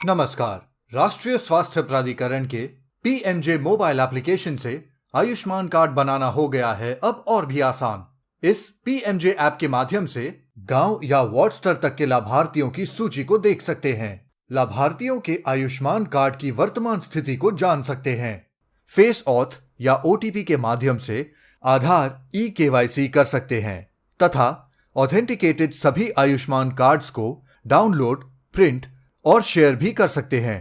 नमस्कार। राष्ट्रीय स्वास्थ्य प्राधिकरण के पीएमजे मोबाइल एप्लीकेशन से आयुष्मान कार्ड बनाना हो गया है अब और भी आसान। इस पीएमजे ऐप के माध्यम से गांव या वार्ड स्तर तक के लाभार्थियों की सूची को देख सकते हैं। लाभार्थियों के आयुष्मान कार्ड की वर्तमान स्थिति को जान सकते हैं। फेस ऑथ या ओटीपी के माध्यम से आधार ई-केवाईसी कर सकते हैं तथा ऑथेंटिकेटेड सभी आयुष्मान कार्ड्स को डाउनलोड, प्रिंट और शेयर भी कर सकते हैं।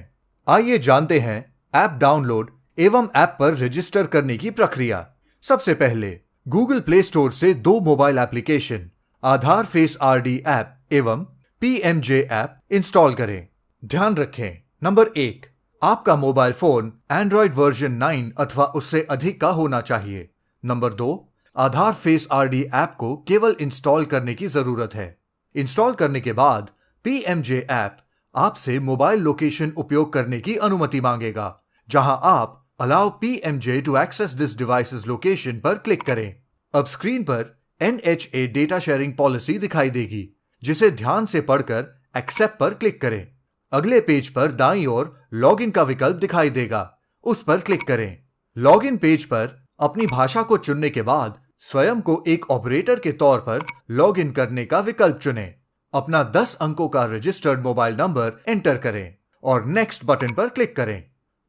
आइए जानते हैं ऐप डाउनलोड एवं ऐप पर रजिस्टर करने की प्रक्रिया। सबसे पहले गूगल प्ले स्टोर से दो मोबाइल एप्लीकेशन आधार फेस आरडी ऐप एवं पीएमजे ऐप इंस्टॉल करें। ध्यान रखें, नंबर 1, आपका मोबाइल फोन एंड्रॉइड वर्जन 9 अथवा उससे अधिक का होना चाहिए। नंबर 2, आधार फेस आरडी ऐप को केवल इंस्टॉल करने की जरूरत है। इंस्टॉल करने के बाद पीएमजे ऐप आपसे मोबाइल लोकेशन उपयोग करने की अनुमति मांगेगा, जहां आप allow PMJ to access this device's location पर क्लिक करें। अब स्क्रीन पर एनएचए डेटा शेयरिंग पॉलिसी दिखाई देगी, जिसे ध्यान से पढ़कर एक्सेप्ट पर क्लिक करें। अगले पेज पर दाईं ओर लॉगिन का विकल्प दिखाई देगा, उस पर क्लिक करें। लॉगिन पेज पर अपनी भाषा को चुनने के बाद स्वयं को एक ऑपरेटर के तौर पर लॉगिन करने का विकल्प चुनें। अपना 10 अंकों का रजिस्टर्ड मोबाइल नंबर एंटर करें और नेक्स्ट बटन पर क्लिक करें।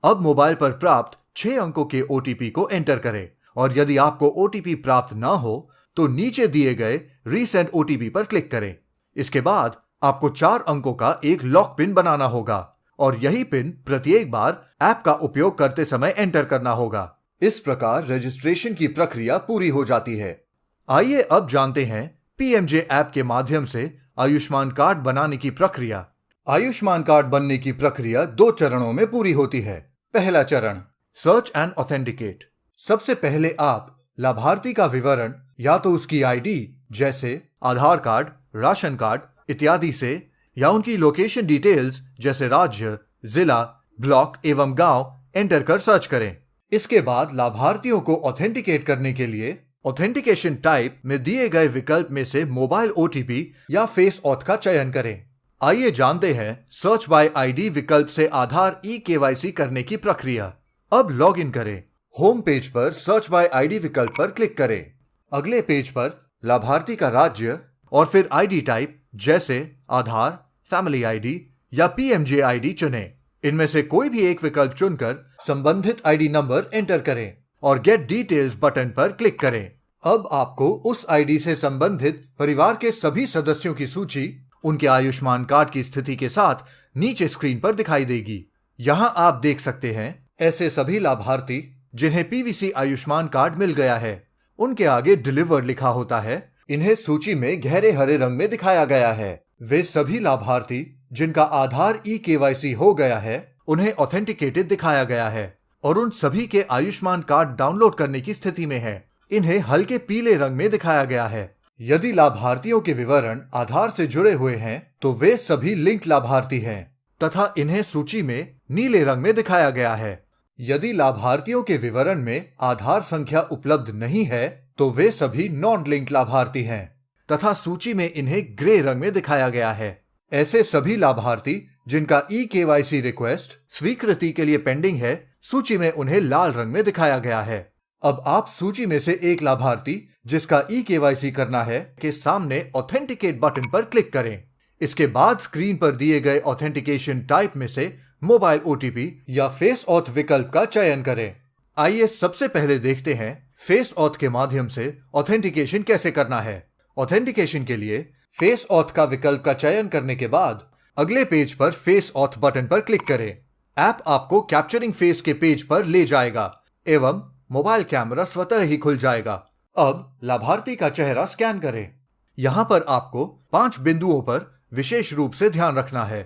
अब मोबाइल पर प्राप्त 6 अंकों के ओटीपी को एंटर करें और यदि आपको ओटीपी प्राप्त ना हो तो नीचे दिए गए रीसेंट ओटीपी पर क्लिक करें। इसके बाद आपको 4 अंकों का एक लॉक पिन बनाना होगा और यही पिन प्रत्येक बार ऐप का उपयोग करते समय एंटर करना होगा। इस प्रकार रजिस्ट्रेशन की प्रक्रिया पूरी हो जाती है। आइए अब जानते हैं पीएमजे ऐप के माध्यम से आयुष्मान कार्ड बनाने की प्रक्रिया। आयुष्मान कार्ड बनने की प्रक्रिया 2 चरणों में पूरी होती है। पहला चरण, सर्च एंड ऑथेंटिकेट। सबसे पहले आप लाभार्थी का विवरण या तो उसकी आईडी जैसे आधार कार्ड, राशन कार्ड इत्यादि से या उनकी लोकेशन डिटेल्स जैसे राज्य, जिला, ब्लॉक एवं गांव एंटर कर सर्च करें। इसके बाद लाभार्थियों को ऑथेंटिकेट करने के लिए ऑथेंटिकेशन टाइप में दिए गए विकल्प में से मोबाइल ओटीपी या फेस ऑथ का चयन करें। आइए जानते हैं सर्च बाय आईडी विकल्प से आधार ई-केवाईसी करने की प्रक्रिया। अब लॉगिन करें। होम पेज पर सर्च बाय आईडी विकल्प पर क्लिक करें। अगले पेज पर लाभार्थी का राज्य और फिर आईडी टाइप जैसे आधार, फैमिली आईडी या पीएमजे आईडी चुनें। इनमें से कोई भी एक विकल्प चुनकर संबंधित आईडी नंबर एंटर करें और गेट डिटेल्स बटन पर क्लिक करें। अब आपको उस आईडी से संबंधित परिवार के सभी सदस्यों की सूची उनके आयुष्मान कार्ड की स्थिति के साथ नीचे स्क्रीन पर दिखाई देगी। यहाँ आप देख सकते हैं ऐसे सभी लाभार्थी जिन्हें पीवीसी आयुष्मान कार्ड मिल गया है। उनके आगे डिलीवर्ड लिखा होता है। इन्हें सूची में गहरे हरे रंग में दिखाया गया है। वे सभी लाभार्थी जिनका आधार ई-केवाईसी हो गया है, उन्हें ऑथेंटिकेटेड दिखाया गया है और उन सभी के आयुष्मान कार्ड डाउनलोड करने की स्थिति में है। इन्हें हल्के पीले रंग में दिखाया गया है। यदि लाभार्थियों के विवरण आधार से जुड़े हुए हैं तो वे सभी लिंक लाभार्थी हैं तथा इन्हें सूची में नीले रंग में दिखाया गया है। यदि लाभार्थियों के विवरण में आधार संख्या उपलब्ध नहीं है तो वे सभी नॉन लिंक लाभार्थी हैं तथा सूची में इन्हें ग्रे रंग में दिखाया गया है। ऐसे सभी लाभार्थी जिनका ई-केवाईसी रिक्वेस्ट स्वीकृति के लिए पेंडिंग है, सूची में उन्हें लाल रंग में दिखाया गया है। अब आप सूची में से एक लाभार्थी जिसका ई-केवाईसी करना है के सामने ऑथेंटिकेट बटन पर क्लिक करें। इसके बाद स्क्रीन पर दिए गए ऑथेंटिकेशन टाइप में से मोबाइल ओटीपी या फेस ऑथ विकल्प का चयन करें। आइए सबसे पहले देखते हैं फेस ऑथ के माध्यम से ऑथेंटिकेशन कैसे करना है। ऑथेंटिकेशन के लिए फेस ऑथ का विकल्प का चयन करने के बाद अगले पेज पर फेस ऑथ बटन पर क्लिक करें। ऐप आपको कैप्चरिंग फेस के पेज पर ले जाएगा एवं मोबाइल कैमरा स्वतः ही खुल जाएगा। अब लाभार्थी का चेहरा स्कैन करें। यहाँ पर आपको 5 बिंदुओं पर विशेष रूप से ध्यान रखना है।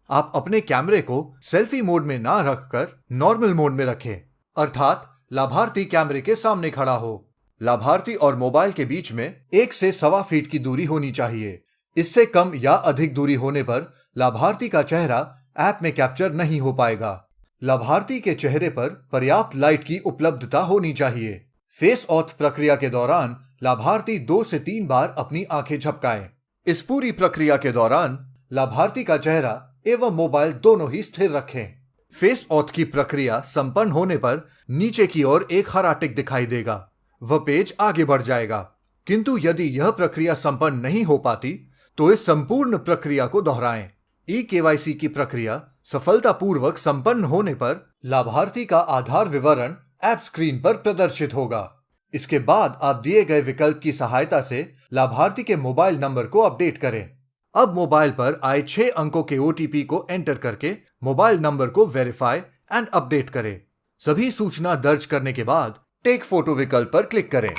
आप अपने कैमरे को सेल्फी मोड में ना रखकर नॉर्मल मोड में रखें, अर्थात लाभार्थी कैमरे के सामने खड़ा हो। लाभार्थी और मोबाइल के बीच में 1 से 1.25 फीट की दूरी होनी चाहिए। इससे कम या अधिक दूरी होने पर लाभार्थी का चेहरा ऐप में कैप्चर नहीं हो पाएगा। लाभार्थी के चेहरे पर पर्याप्त लाइट की उपलब्धता होनी चाहिए। फेस ऑथ प्रक्रिया के दौरान लाभार्थी 2 से 3 बार अपनी आंखें झपकाएं। इस पूरी प्रक्रिया के दौरान लाभार्थी का चेहरा एवं मोबाइल दोनों ही स्थिर रखें। फेस ऑथ की प्रक्रिया संपन्न होने पर नीचे की ओर एक हरा टिक दिखाई देगा। वह पेज आगे बढ़ जाएगा। किंतु यदि यह प्रक्रिया संपन्न नहीं हो पाती तो इस संपूर्ण प्रक्रिया को दोहराएं। ई-केवाईसी की प्रक्रिया सफलतापूर्वक संपन्न होने पर लाभार्थी का आधार विवरण ऐप स्क्रीन पर प्रदर्शित होगा। इसके बाद आप दिए गए विकल्प की सहायता से लाभार्थी के मोबाइल नंबर को अपडेट करें। अब मोबाइल पर आए 6 अंकों के ओटीपी को एंटर करके मोबाइल नंबर को वेरीफाई एंड अपडेट करें। सभी सूचना दर्ज करने के बाद टेक फोटो विकल्प पर क्लिक करें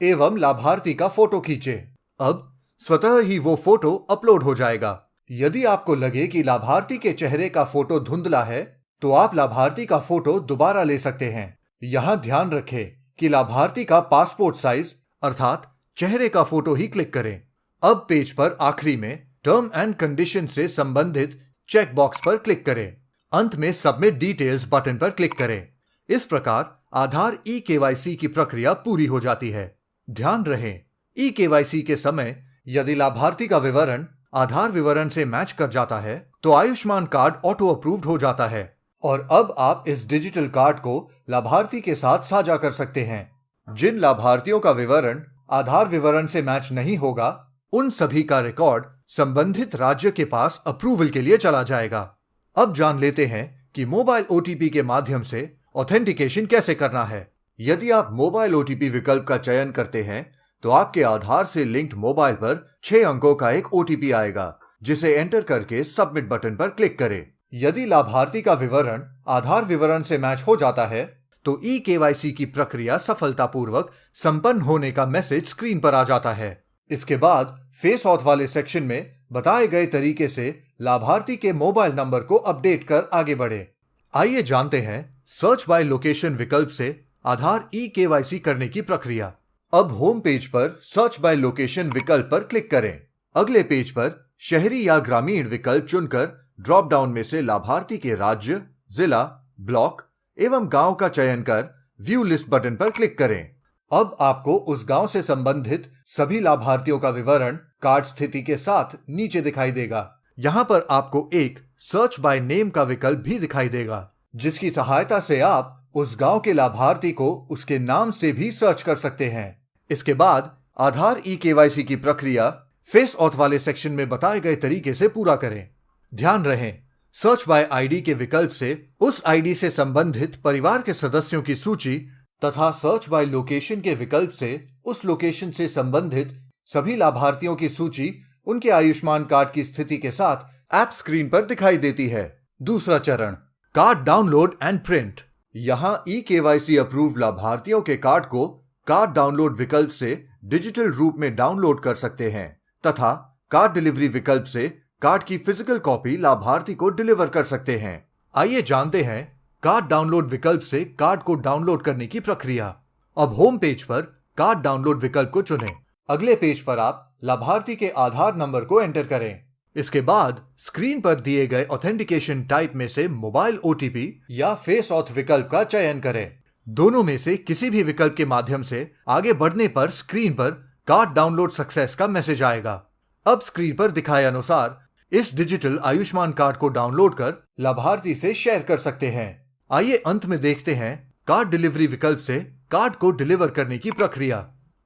एवं लाभार्थी का फोटो खींचें। अब स्वतः ही वो फोटो अपलोड हो जाएगा। यदि आपको लगे कि लाभार्थी के चेहरे का फोटो धुंधला है तो आप लाभार्थी का फोटो दोबारा ले सकते हैं। यहां ध्यान रखें कि लाभार्थी का पासपोर्ट साइज अर्थात चेहरे का फोटो ही क्लिक करें। अब पेज पर आखिरी में टर्म एंड कंडीशन से संबंधित चेक बॉक्स पर क्लिक करें। अंत में सबमिट डिटेल्स बटन पर क्लिक करें। इस प्रकार आधार ई-केवाईसी की प्रक्रिया पूरी हो जाती है। ध्यान रहे, ई-केवाईसी के समय यदि लाभार्थी का विवरण आधार विवरण से मैच कर जाता है तो आयुष्मान कार्ड ऑटो अप्रूव्ड हो जाता है और अब आप इस डिजिटल कार्ड को लाभार्थी के साथ साझा कर सकते हैं। जिन लाभार्थियों का विवरण आधार विवरण से मैच नहीं होगा उन सभी का रिकॉर्ड संबंधित राज्य के पास अप्रूवल के लिए चला जाएगा। अब जान लेते हैं कि मोबाइल ओटीपी के माध्यम से ऑथेंटिकेशन कैसे करना है। यदि आप मोबाइल ओटीपी विकल्प का चयन करते हैं तो आपके आधार से लिंक्ड मोबाइल पर 6 अंकों का एक ओटीपी आएगा, जिसे एंटर करके सबमिट बटन पर क्लिक करें। यदि लाभार्थी का विवरण आधार विवरण से मैच हो जाता है तो ई-केवाईसी की प्रक्रिया सफलतापूर्वक संपन्न होने का मैसेज स्क्रीन पर आ जाता है। इसके बाद फेस ऑथ वाले सेक्शन में बताए गए तरीके से लाभार्थी के मोबाइल नंबर को अपडेट कर आगे बढ़े। आइए जानते हैं सर्च बाय लोकेशन विकल्प से आधार ई-केवाईसी करने की प्रक्रिया। अब होम पेज पर सर्च बाय लोकेशन विकल्प पर क्लिक करें। अगले पेज पर शहरी या ग्रामीण विकल्प चुनकर ड्रॉप डाउन में से लाभार्थी के राज्य, जिला, ब्लॉक एवं गांव का चयन कर व्यू लिस्ट बटन पर क्लिक करें। अब आपको उस गांव से संबंधित सभी लाभार्थियों का विवरण कार्ड स्थिति के साथ नीचे दिखाई देगा। यहाँ पर आपको एक सर्च बाय नेम का विकल्प भी दिखाई देगा, जिसकी सहायता से आप उस गांव के लाभार्थी को उसके नाम से भी सर्च कर सकते हैं। इसके बाद आधार ई-केवाईसी की प्रक्रिया फेस ऑथ वाले सेक्शन में बताए गए तरीके से पूरा करें। ध्यान रहे, सर्च बाय आईडी के विकल्प से उस आईडी से संबंधित परिवार के सदस्यों की सूची तथा सर्च बाय लोकेशन के विकल्प से उस लोकेशन से संबंधित सभी लाभार्थियों की सूची उनके आयुष्मान कार्ड की स्थिति के साथ ऐप स्क्रीन पर दिखाई देती है। दूसरा चरण, कार्ड डाउनलोड एंड प्रिंट। यहां ई-केवाईसी अप्रूव लाभार्थियों के कार्ड को कार्ड डाउनलोड विकल्प से डिजिटल रूप में डाउनलोड कर सकते हैं तथा कार्ड डिलीवरी विकल्प से कार्ड की फिजिकल कॉपी लाभार्थी को डिलीवर कर सकते हैं। आइए जानते हैं कार्ड डाउनलोड विकल्प से कार्ड को डाउनलोड करने की प्रक्रिया। अब होम पेज पर कार्ड डाउनलोड विकल्प को चुनें। अगले पेज पर आप लाभार्थी के आधार नंबर को एंटर करें। इसके बाद स्क्रीन पर दिए गए ऑथेंटिकेशन टाइप में से मोबाइल ओटीपी या फेस ऑथ विकल्प का चयन करें। दोनों में से किसी भी विकल्प के माध्यम से आगे बढ़ने पर स्क्रीन पर कार्ड डाउनलोड सक्सेस का मैसेज आएगा। अब स्क्रीन पर दिखाए अनुसार इस डिजिटल आयुष्मान कार्ड को डाउनलोड कर लाभार्थी से शेयर कर सकते हैं। आइए अंत में देखते हैं कार्ड डिलीवरी विकल्प से कार्ड को डिलीवर करने की प्रक्रिया।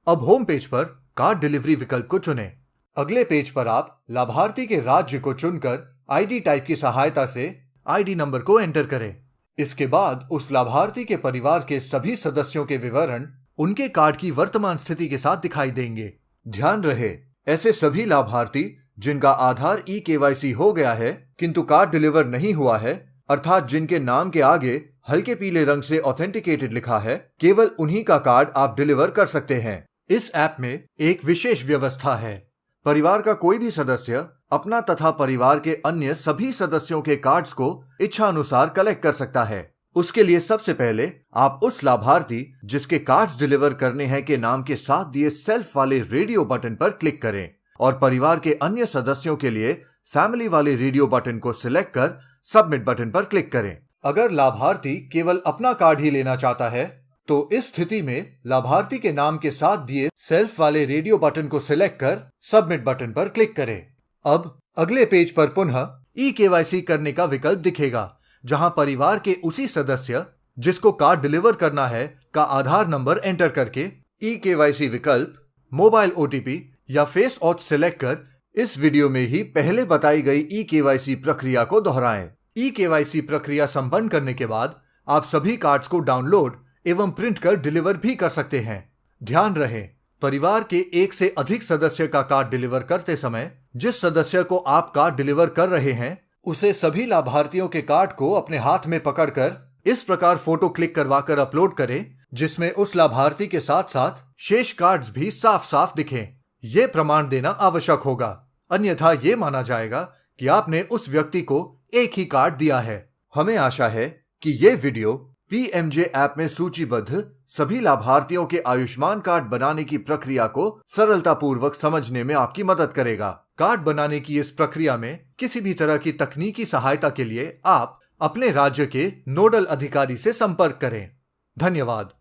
अब होम पेज पर कार्ड डिलीवरी विकल्प को चुनें। अगले पेज पर आप लाभार्थी के राज्य को चुनकर आईडी टाइप की सहायता से आईडी नंबर को एंटर करें। इसके बाद उस लाभार्थी के परिवार के सभी सदस्यों के विवरण उनके कार्ड की वर्तमान स्थिति के साथ दिखाई देंगे। ध्यान रहे, ऐसे सभी लाभार्थी जिनका आधार ई-केवाईसी हो गया है किंतु कार्ड डिलीवर नहीं हुआ है, अर्थात जिनके नाम के आगे हल्के पीले रंग से ऑथेंटिकेटेड लिखा है, केवल उन्हीं का कार्ड आप डिलीवर कर सकते हैं। इस ऐप में एक विशेष व्यवस्था है। परिवार का कोई भी सदस्य अपना तथा परिवार के अन्य सभी सदस्यों के कार्ड्स को इच्छा अनुसार कलेक्ट कर सकता है। उसके लिए सबसे पहले आप उस लाभार्थी जिसके कार्ड्स डिलीवर करने हैं के नाम के साथ दिए सेल्फ वाले रेडियो बटन पर क्लिक करें और परिवार के अन्य सदस्यों के लिए फैमिली वाले रेडियो बटन को सिलेक्ट कर सबमिट बटन पर क्लिक करें। अगर लाभार्थी केवल अपना कार्ड ही लेना चाहता है तो इस स्थिति में लाभार्थी के नाम के साथ दिए सेल्फ वाले रेडियो बटन को सिलेक्ट कर सबमिट बटन पर क्लिक करें। अब अगले पेज पर पुनः ई केवाईसी करने का विकल्प दिखेगा, जहां परिवार के उसी सदस्य जिसको कार्ड डिलीवर करना है का आधार नंबर एंटर करके ई केवाईसी विकल्प, मोबाइल ओटीपी या फेस ऑथ सिलेक्ट कर इस वीडियो में ही पहले बताई गई ई केवाईसी प्रक्रिया को दोहराएं। ई केवाईसी प्रक्रिया संपन्न करने के बाद आप सभी कार्ड्स को डाउनलोड एवं प्रिंट कर डिलीवर भी कर सकते हैं। ध्यान रहे, परिवार के एक से अधिक सदस्य का कार्ड डिलीवर करते समय जिस सदस्य को आप कार्ड डिलीवर कर रहे हैं उसे सभी लाभार्थियों के कार्ड को अपने हाथ में पकड़कर इस प्रकार फोटो क्लिक करवाकर अपलोड करें जिसमें उस लाभार्थी के साथ साथ शेष कार्ड्स भी साफ साफ दिखें। यह प्रमाण देना आवश्यक होगा, अन्यथा यह माना जाएगा कि आपने उस व्यक्ति को एक ही कार्ड दिया है। हमें आशा है कि यह वीडियो पीएमजे ऐप में सूचीबद्ध सभी लाभार्थियों के आयुष्मान कार्ड बनाने की प्रक्रिया को सरलतापूर्वक समझने में आपकी मदद करेगा। कार्ड बनाने की इस प्रक्रिया में किसी भी तरह की तकनीकी सहायता के लिए आप अपने राज्य के नोडल अधिकारी से संपर्क करें। धन्यवाद।